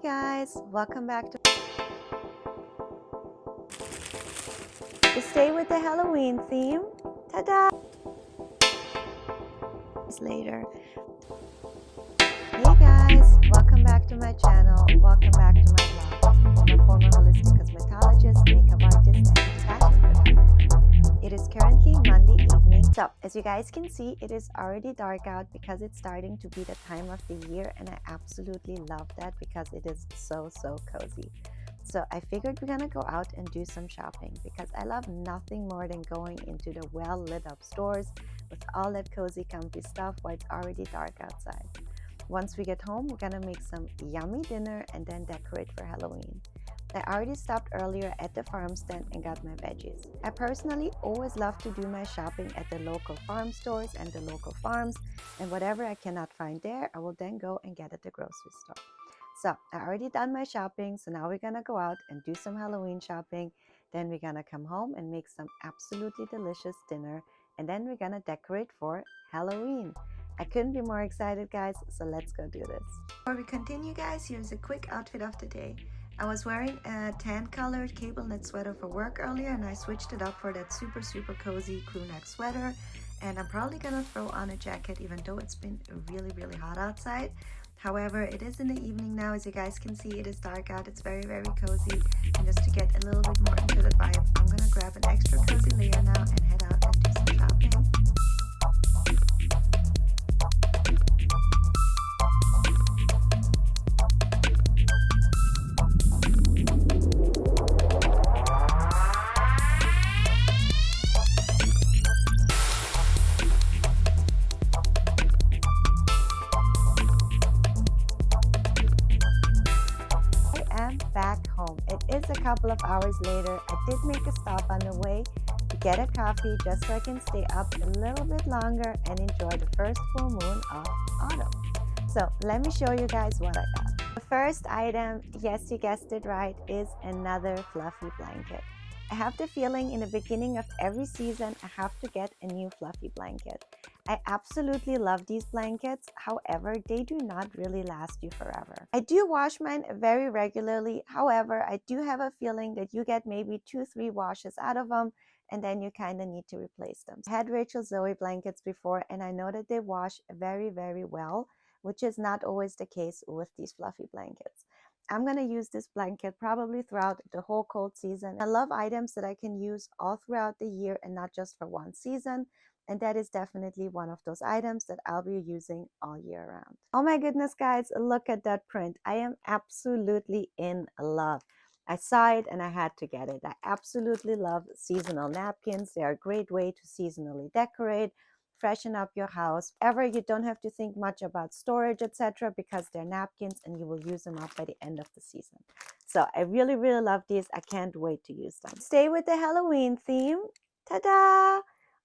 Guys, welcome back to stay with the Halloween theme. Ta-da! Later. Hey guys, welcome back to my channel. Welcome back to my vlog. I'm a former holistic cosmetologist, makeup artist, and fashion photographer. It is currently Monday evening. So, as you guys can see, it is already dark out because it's starting to be the time of the year, and I absolutely love that because it is so cozy. So I figured we're gonna go out and do some shopping because I love nothing more than going into the well lit up stores with all that cozy comfy stuff while it's already dark outside. Once we get home, we're gonna make some yummy dinner and then decorate for Halloween. I already stopped earlier at the farm stand and got my veggies. I personally always love to do my shopping at the local farm stores and the local farms, and whatever I cannot find there, I will then go and get at the grocery store. So I already done my shopping, so now we're gonna go out and do some Halloween shopping. Then we're gonna come home and make some absolutely delicious dinner, and then we're gonna decorate for Halloween. I couldn't be more excited, guys, so let's go do this. Before we continue, guys, here's a quick outfit of the day. I was wearing a tan colored cable knit sweater for work earlier, and I switched it up for that super cozy crew neck sweater. And I'm probably gonna throw on a jacket even though it's been really hot outside. However, it is in the evening now. As you guys can see, it is dark out. It's very cozy. And just to get a little bit more into the vibe, I'm gonna grab an extra cozy layer now and head out and do some shopping. Back home. It is a couple of hours later. I did make a stop on the way to get a coffee just so I can stay up a little bit longer and enjoy the first full moon of autumn. So let me show you guys what I got. The first item, yes, you guessed it right, is another fluffy blanket. I have the feeling in the beginning of every season I have to get a new fluffy blanket. I absolutely love these blankets, however, they do not really last you forever. I do wash mine very regularly, however, I do have a feeling that you get maybe 2-3 washes out of them and then you kind of need to replace them. I had Rachel Zoe blankets before and I know that they wash very well, which is not always the case with these fluffy blankets. I'm going to use this blanket probably throughout the whole cold season. I love items that I can use all throughout the year and not just for one season. And that is definitely one of those items that I'll be using all year round. Oh my goodness, guys, look at that print. I am absolutely in love. I saw it and I had to get it. I absolutely love seasonal napkins. They are a great way to seasonally decorate, freshen up your house. Ever you don't have to think much about storage, etc., because they're napkins and you will use them up by the end of the season. So I really love these. I can't wait to use them. Stay with the Halloween theme. Ta-da!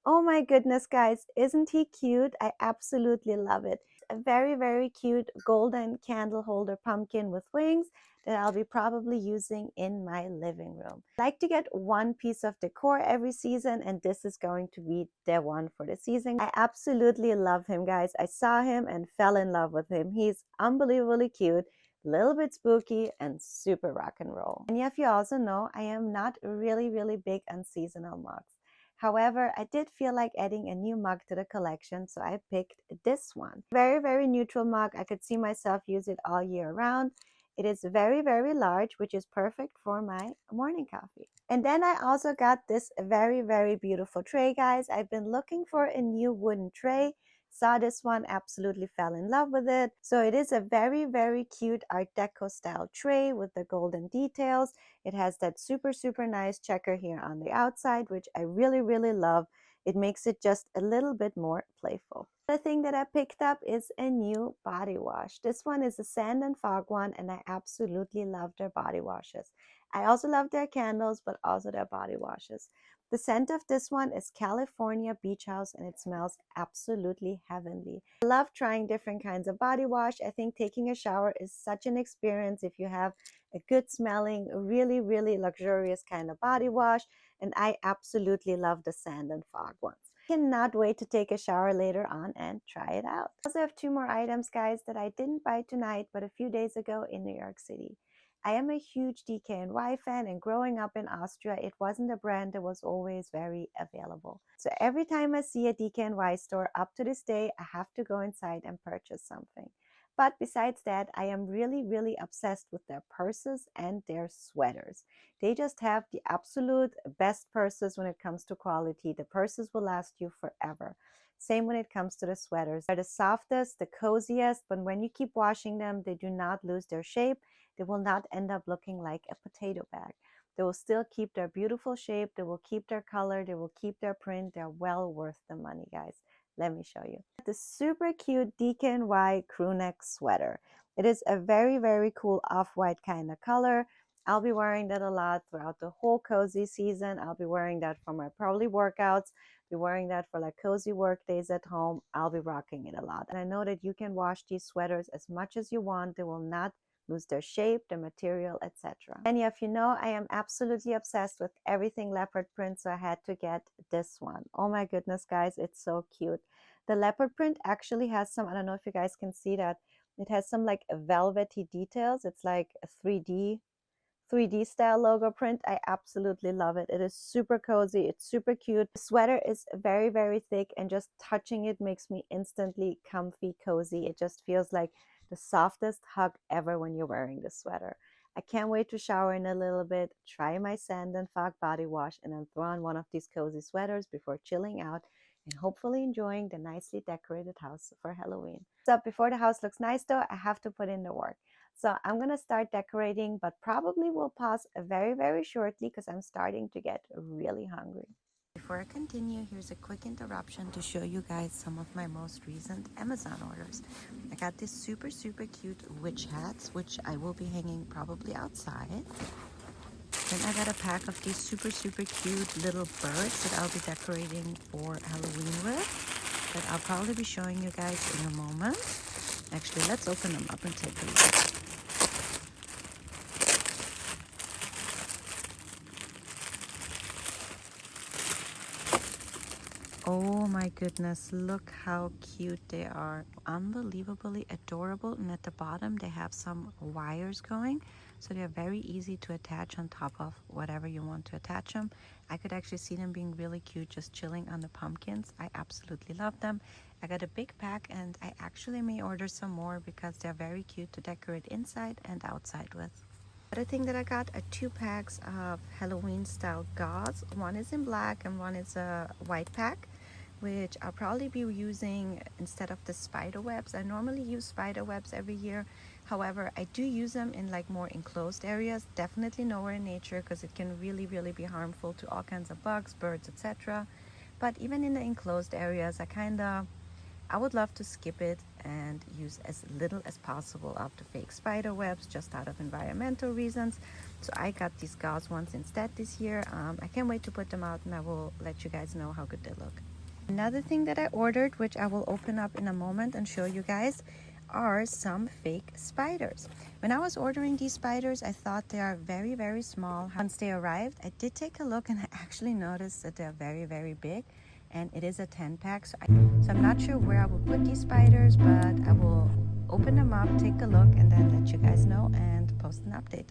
Oh my goodness, guys, isn't he cute? I absolutely love it. A very cute golden candle holder pumpkin with wings that I'll be probably using in my living room. I like to get one piece of decor every season, and this is going to be the one for the season. I absolutely love him, guys. I saw him and fell in love with him. He's unbelievably cute, a little bit spooky, and super rock and roll. And if you also know, I am not really big on seasonal mugs. However, I did feel like adding a new mug to the collection, so I picked this one. Very neutral mug. I could see myself use it all year round. It is very large, which is perfect for my morning coffee. And then I also got this very beautiful tray, guys. I've been looking for a new wooden tray. Saw this one, absolutely fell in love with it. So it is a very cute Art Deco style tray with the golden details. It has that super nice checker here on the outside, which I really love. It makes it just a little bit more playful. The thing that I picked up is a new body wash. This one is a sand and fog one, and I absolutely love their body washes. I also love their candles, but also their body washes. The scent of this one is California Beach House, and it smells absolutely heavenly. I love trying different kinds of body wash. I think taking a shower is such an experience if you have a good smelling, really luxurious kind of body wash, and I absolutely love the sand and fog ones. Cannot wait to take a shower later on and try it out. I also have two more items, guys, that I didn't buy tonight, but a few days ago in New York City. I am a huge DKNY fan, and growing up in Austria, it wasn't a brand that was always very available. So every time I see a DKNY store, up to this day, I have to go inside and purchase something. But besides that, I am really obsessed with their purses and their sweaters. They just have the absolute best purses when it comes to quality. The purses will last you forever. Same when it comes to the sweaters. They're the softest, the coziest, but when you keep washing them, they do not lose their shape. They will not end up looking like a potato bag. They will still keep their beautiful shape. They will keep their color. They will keep their print. They're well worth the money, guys. Let me show you. The super cute DKNY crew neck sweater. It is a very cool off-white kind of color. I'll be wearing that a lot throughout the whole cozy season. I'll be wearing that for my probably workouts, be wearing that for like cozy work days at home. I'll be rocking it a lot. And I know that you can wash these sweaters as much as you want. They will not lose their shape, their material, etc. Many of you know I am absolutely obsessed with everything leopard print, so I had to get this one. Oh my goodness, guys, it's so cute. The leopard print actually has some, I don't know if you guys can see that, it has some like velvety details. It's like a 3D style logo print. I absolutely love it. It is super cozy. It's super cute. The sweater is very thick, and just touching it makes me instantly comfy, cozy. It just feels like the softest hug ever when you're wearing this sweater. I can't wait to shower in a little bit, try my sand and fog body wash, and then throw on one of these cozy sweaters before chilling out and hopefully enjoying the nicely decorated house for Halloween. So before the house looks nice though, I have to put in the work. So I'm gonna start decorating, but probably will pause very shortly because I'm starting to get really hungry. Before I continue, here's a quick interruption to show you guys some of my most recent Amazon orders. I got these super cute witch hats, which I will be hanging probably outside. Then I got a pack of these super cute little birds that I'll be decorating for Halloween with, that I'll probably be showing you guys in a moment. Actually, let's open them up and take a look. Oh my goodness, look how cute they are. Unbelievably adorable. And at the bottom they have some wires going, so they're very easy to attach on top of whatever you want to attach them. I could actually see them being really cute just chilling on the pumpkins. I absolutely love them. I got a big pack, and I actually may order some more because they're very cute to decorate inside and outside with. The other thing that I got are 2 packs of Halloween style gauze. One is in black and one is a white pack, which I'll probably be using instead of the spider webs. I normally use spider webs every year. However, I do use them in like more enclosed areas, definitely nowhere in nature, because it can really be harmful to all kinds of bugs, birds, etc. But even in the enclosed areas, I would love to skip it and use as little as possible of the fake spider webs, just out of environmental reasons. So I got these gauze ones instead this year. I can't wait to put them out, and I will let you guys know how good they look. Another thing that I ordered, which I will open up in a moment and show you guys, are some fake spiders. When I was ordering these spiders, I thought they are very small. Once they arrived, I did take a look, and I actually noticed that they're very big. And it is a 10-pack, so I'm not sure where I will put these spiders, but I will open them up, take a look, and then let you guys know and post an update.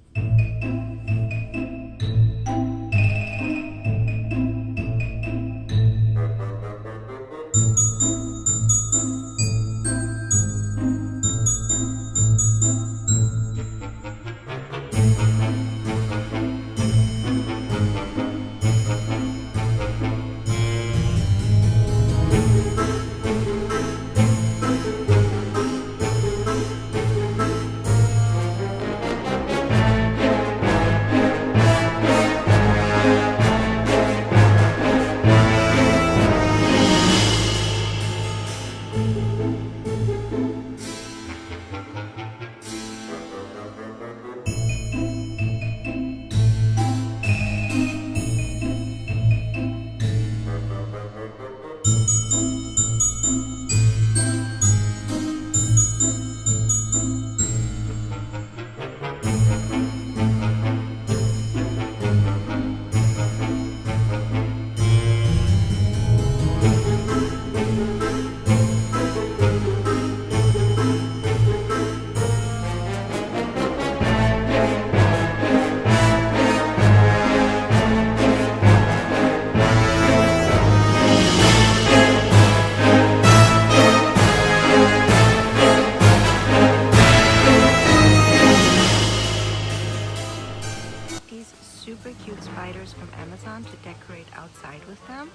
Amazon to decorate outside with them.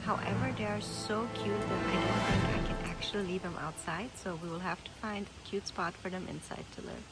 However, they are so cute that I don't think I can actually leave them outside, so we will have to find a cute spot for them inside to live.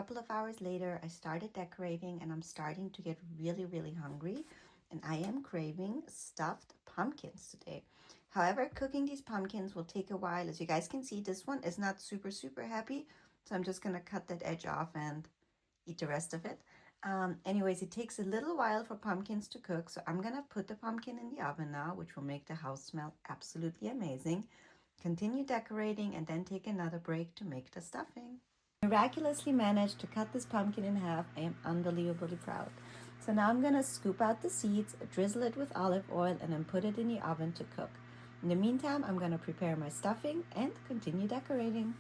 couple of hours later, I started decorating and I'm starting to get really, really hungry. And I am craving stuffed pumpkins today. However, cooking these pumpkins will take a while. As you guys can see, this one is not super, super happy. So I'm just going to cut that edge off and eat the rest of it. Anyways, it takes a little while for pumpkins to cook. So I'm going to put the pumpkin in the oven now, which will make the house smell absolutely amazing. Continue decorating and then take another break to make the stuffing. Miraculously managed to cut this pumpkin in half. I am unbelievably proud. So now I'm going to scoop out the seeds, drizzle it with olive oil, and then put it in the oven to cook. In the meantime, I'm going to prepare my stuffing and continue decorating.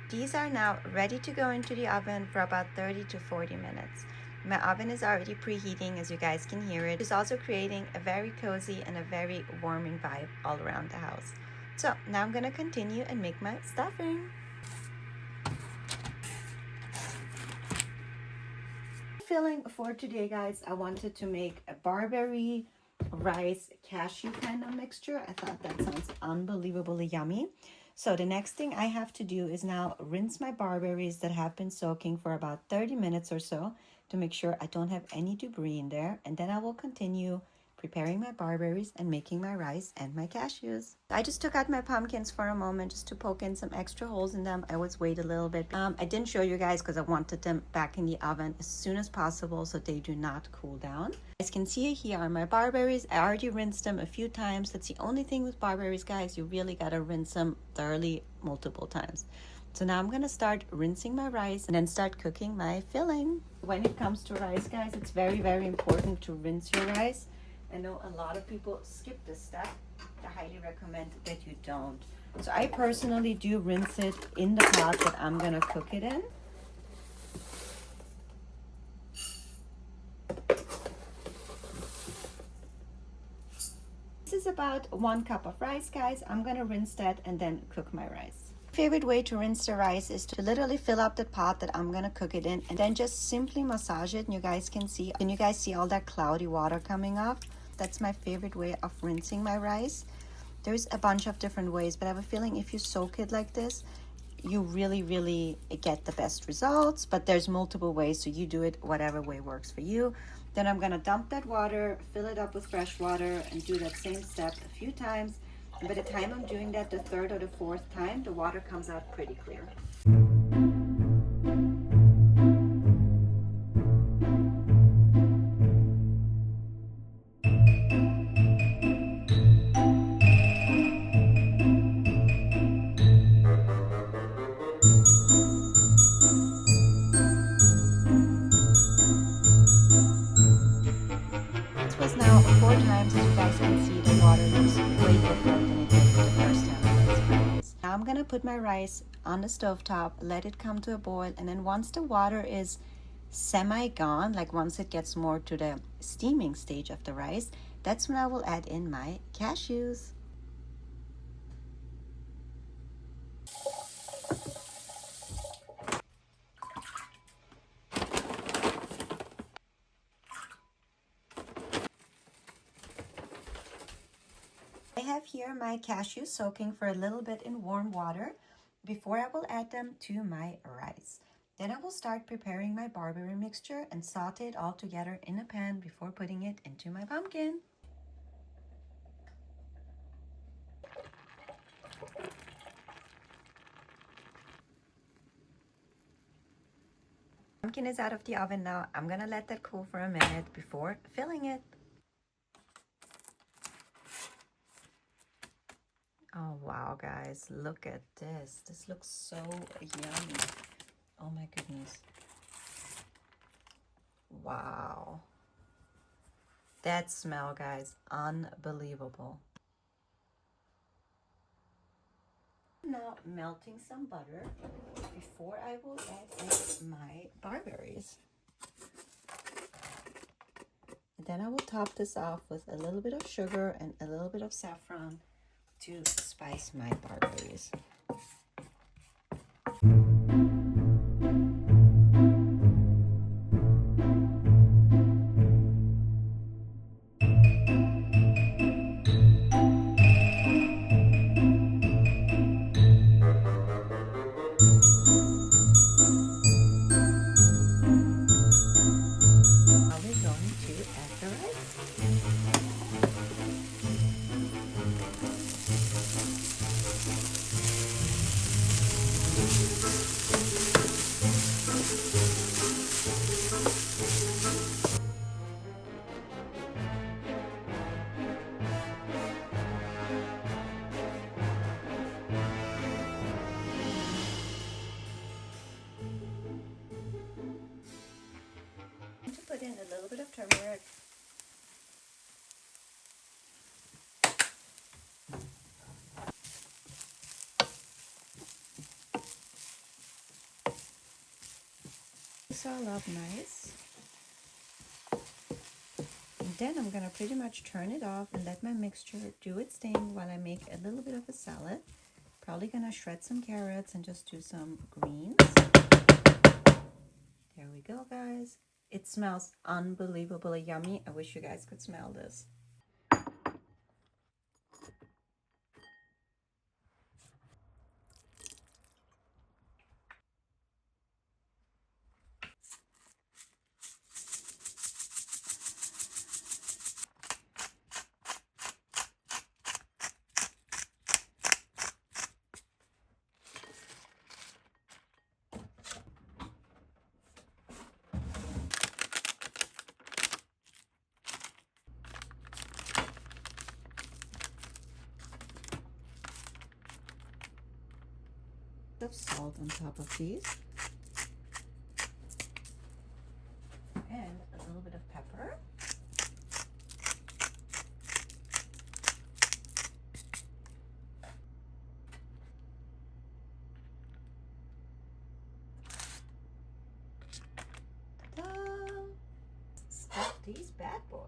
These are now ready to go into the oven for about 30 to 40 minutes. My oven is already preheating, as you guys can hear it. It's also creating a very cozy and a very warming vibe all around the house. So now I'm going to continue and make my stuffing. Filling for today, guys, I wanted to make a barberry rice cashew kind of mixture. I thought that sounds unbelievably yummy. So the next thing I have to do is now rinse my barberries that have been soaking for about 30 minutes or so to make sure I don't have any debris in there. And then I will continue preparing my barberries and making my rice and my cashews. I just took out my pumpkins for a moment just to poke in some extra holes in them. I always wait a little bit. I didn't show you guys because I wanted them back in the oven as soon as possible so they do not cool down. As you can see, here are my barberries. I already rinsed them a few times. That's the only thing with barberries, guys. You really gotta rinse them thoroughly multiple times. So now I'm gonna start rinsing my rice and then start cooking my filling. When it comes to rice, guys, it's very, very important to rinse your rice. I know a lot of people skip this step. I highly recommend that you don't. So I personally do rinse it in the pot that I'm gonna cook it in. This is about 1 cup of rice, guys. I'm gonna rinse that and then cook my rice. Favorite way to rinse the rice is to literally fill up the pot that I'm gonna cook it in and then just simply massage it. And you guys can see, all that cloudy water coming off? That's my favorite way of rinsing my rice. There's a bunch of different ways, but I have a feeling if you soak it like this, you really get the best results. But there's multiple ways, so you do it whatever way works for you. Then I'm gonna dump that water, fill it up with fresh water, and do that same step a few times. And by the time I'm doing that, the 3rd or the 4th time, the water comes out pretty clear. Was now 4 times. As you guys can see, the water looks way different than it did the first time I rinsed my rice. Now I'm gonna put my rice on the stove top, let it come to a boil, and then once the water is semi-gone, like once it gets more to the steaming stage of the rice, that's when I will add in my cashews. I have here my cashews soaking for a little bit in warm water before I will add them to my rice. Then I will start preparing my barberry mixture and saute it all together in a pan before putting it into my pumpkin. Pumpkin is out of the oven now. I'm gonna let that cool for a minute before filling it. Oh wow, guys, look at this. This looks so yummy. Oh my goodness. Wow. That smell, guys, unbelievable. Now melting some butter before I will add in my barberries. And then I will top this off with a little bit of sugar and a little bit of saffron to spice my barberries. Put in a little bit of turmeric. This all up nice. And then I'm gonna pretty much turn it off and let my mixture do its thing while I make a little bit of a salad. Probably gonna shred some carrots and just do some greens. There we go, guys. It smells unbelievably yummy. I wish you guys could smell this. Of salt on top of these and a little bit of pepper. Ta-da! Stuff these bad boys.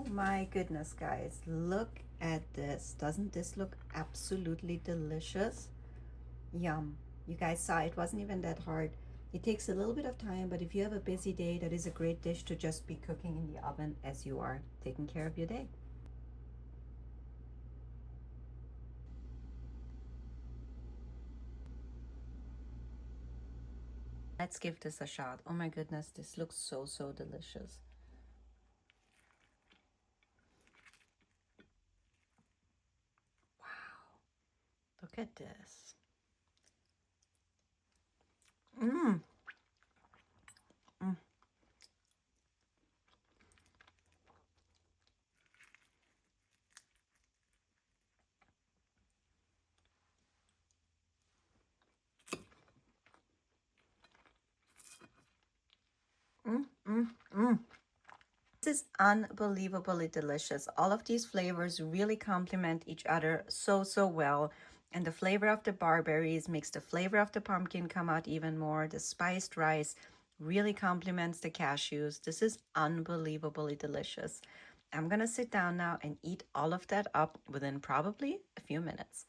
My goodness, guys, look at this. Doesn't this look absolutely delicious? Yum. You guys saw it wasn't even that hard. It takes a little bit of time, but if you have a busy day, that is a great dish to just be cooking in the oven as you are taking care of your day. Let's give this a shot. Oh my goodness, this looks so, so delicious. Look at this. Mmm. Mm. Mm, mm, mm. This is unbelievably delicious. All of these flavors really complement each other so, so well. And the flavor of the barberries makes the flavor of the pumpkin come out even more. The spiced rice really complements the cashews. This is unbelievably delicious. I'm gonna sit down now and eat all of that up within probably a few minutes.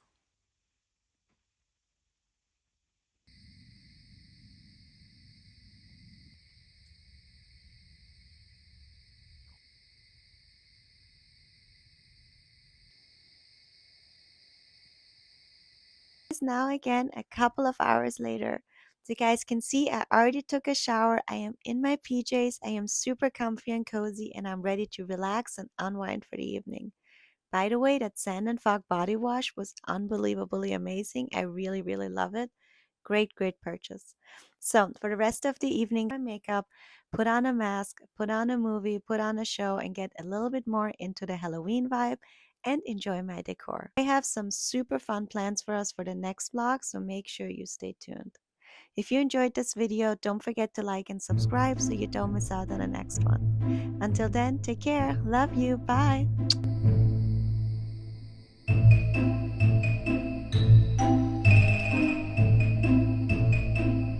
It's now again a couple of hours later. So you guys can see I already took a shower. I am in my PJs. I am super comfy and cozy and I'm ready to relax and unwind for the evening. By the way, that Sand and Fog body wash was unbelievably amazing. I really, really love it. Great, great purchase. So, for the rest of the evening, my makeup, put on a mask, put on a movie, put on a show, and get a little bit more into the Halloween vibe and enjoy my decor. I have some super fun plans for us for the next vlog, so make sure you stay tuned. If you enjoyed this video, don't forget to like and subscribe so you don't miss out on the next one. Until then, take care. Love you. Bye.